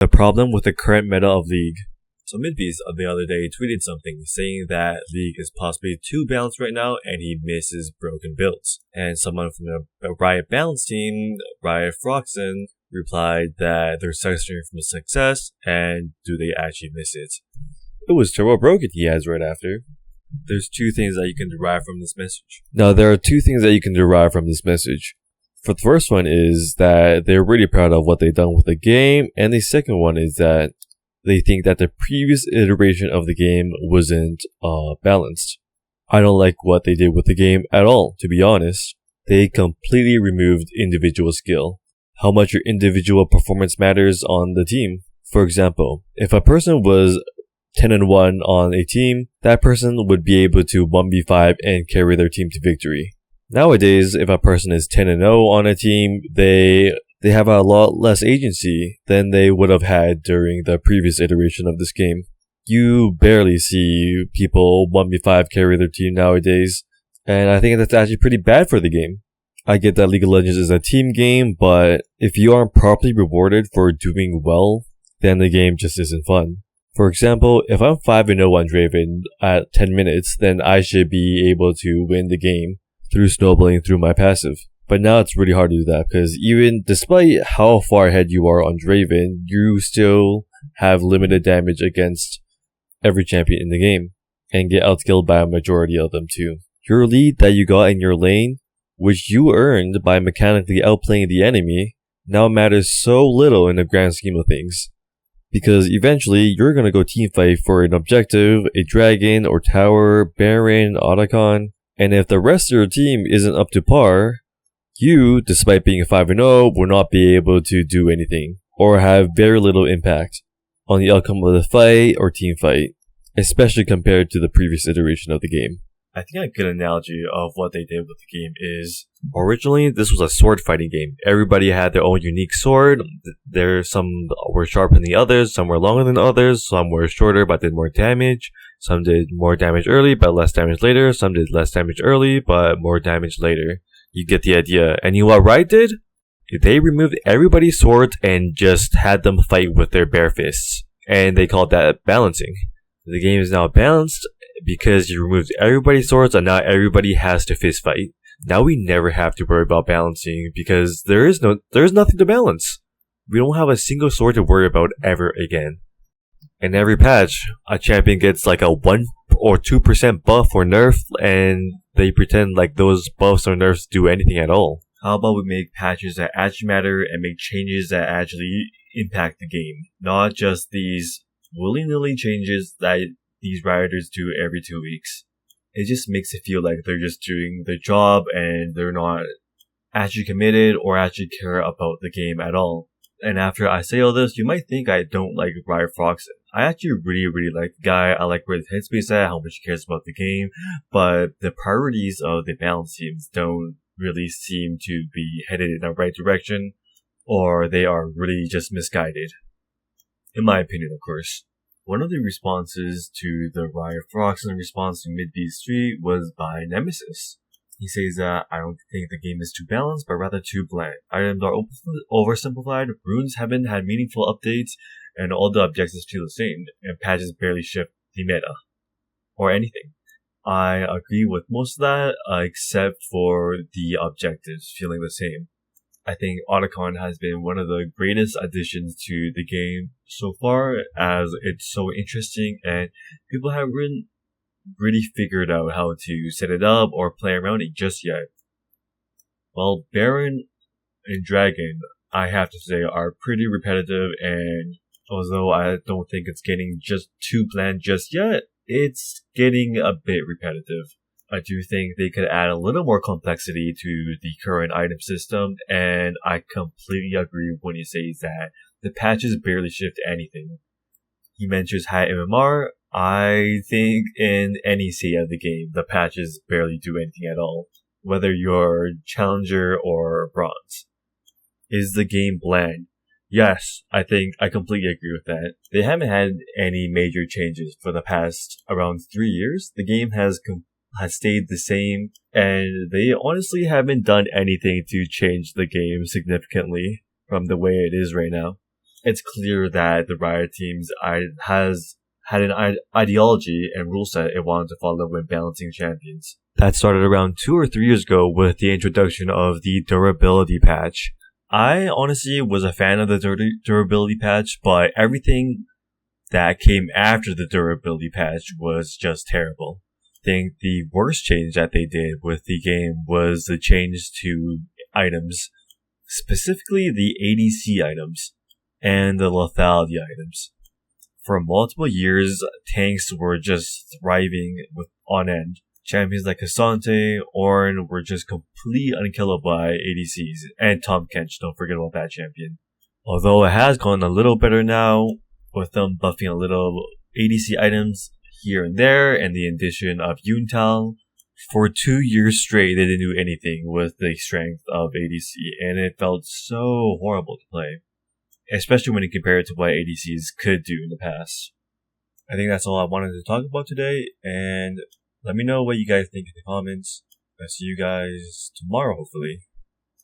The problem with the current meta of League. So Midbeast the other day tweeted something saying that League is possibly too balanced right now and he misses broken builds. And someone from the Riot Balance team, Riot Froxen, replied that they're suffering from success and do they actually miss it? It was Turbo Broken he has right after. There's two things that you can derive from this message. Now there are two things that you can derive from this message. For the first one is that they're really proud of what they've done with the game, and the second one is that they think that the previous iteration of the game wasn't balanced. I don't like what they did with the game at all, to be honest. They completely removed individual skill. How much your individual performance matters on the team. For example, if a person was 10-1 on a team, that person would be able to 1v5 and carry their team to victory. Nowadays, if a person is 10-0 on a team, they have a lot less agency than they would have had during the previous iteration of this game. You barely see people 1v5 carry their team nowadays, and I think that's actually pretty bad for the game. I get that League of Legends is a team game, but if you aren't properly rewarded for doing well, then the game just isn't fun. For example, if I'm 5-0 on Draven at 10 minutes, then I should be able to win the game through snowballing through my passive. But now it's really hard to do that because even despite how far ahead you are on Draven, you still have limited damage against every champion in the game and get outkilled by a majority of them too. Your lead that you got in your lane, which you earned by mechanically outplaying the enemy, now matters so little in the grand scheme of things. Because eventually you're gonna go teamfight for an objective, a dragon or tower, Baron, Otacon, and if the rest of your team isn't up to par, you, despite being 5-0, will not be able to do anything, or have very little impact on the outcome of the fight or team fight, especially compared to the previous iteration of the game. I think a good analogy of what they did with the game is, originally this was a sword fighting game. Everybody had their own unique sword. Some were sharper than the others, some were longer than others, some were shorter but did more damage, some did more damage early but less damage later, some did less damage early but more damage later. You get the idea. And you know what Riot did? They removed everybody's swords and just had them fight with their bare fists. And they called that balancing. The game is now balanced because you removed everybody's swords and now everybody has to fist fight. Now we never have to worry about balancing because there is nothing to balance. We don't have a single sword to worry about ever again. In every patch, a champion gets like a 1 or 2% buff or nerf, and they pretend like those buffs or nerfs do anything at all. How about we make patches that actually matter and make changes that actually impact the game, not just these willy-nilly changes that these rioters do every 2 weeks. It just makes it feel like they're just doing their job and they're not actually committed or actually care about the game at all. And after I say all this, you might think I don't like Riot Froxen. I actually really like the guy. I like where his headspace at, how much he cares about the game, but the priorities of the balance teams don't really seem to be headed in the right direction, or they are really just misguided. In my opinion, of course. One of the responses to the Riot Froxen response to Midbeast 3 was by Nemesis. He says that I don't think the game is too balanced, but rather too bland. Items are oversimplified, runes haven't had meaningful updates, and all the objectives feel the same, and patches barely shift the meta. Or anything. I agree with most of that, except for the objectives feeling the same. I think Otacon has been one of the greatest additions to the game so far, as it's so interesting and people haven't really figured out how to set it up or play around it just yet. Well, Baron and Dragon, I have to say, are pretty repetitive, and although I don't think it's getting just too bland just yet, it's getting a bit repetitive. I do think they could add a little more complexity to the current item system, and I completely agree when he says that the patches barely shift anything. He mentions high MMR. I think in any state of the game, the patches barely do anything at all, whether you're Challenger or Bronze. Is the game bland? Yes, I think I completely agree with that. They haven't had any major changes for the past around 3 years. The game has stayed the same, and they honestly haven't done anything to change the game significantly from the way it is right now. it's clear that the Riot teams has had an ideology and rule set it wanted to follow when balancing champions. That started around 2 or 3 years ago with the introduction of the durability patch. I honestly was a fan of the durability patch, but everything that came after the durability patch was just terrible. I think the worst change that they did with the game was the change to items, specifically the ADC items and the lethality items. For multiple years, tanks were just thriving on end. Champions like K'Sante, Ornn were just completely unkillable by ADCs, and Tahm Kench, don't forget about that champion. Although it has gone a little better now, with them buffing a little ADC items here and there, and the addition of Yuntal. For 2 years straight, they didn't do anything with the strength of ADC, and it felt so horrible to play. Especially when you compare it to what ADCs could do in the past. I think that's all I wanted to talk about today, and let me know what you guys think in the comments. I'll see you guys tomorrow, hopefully.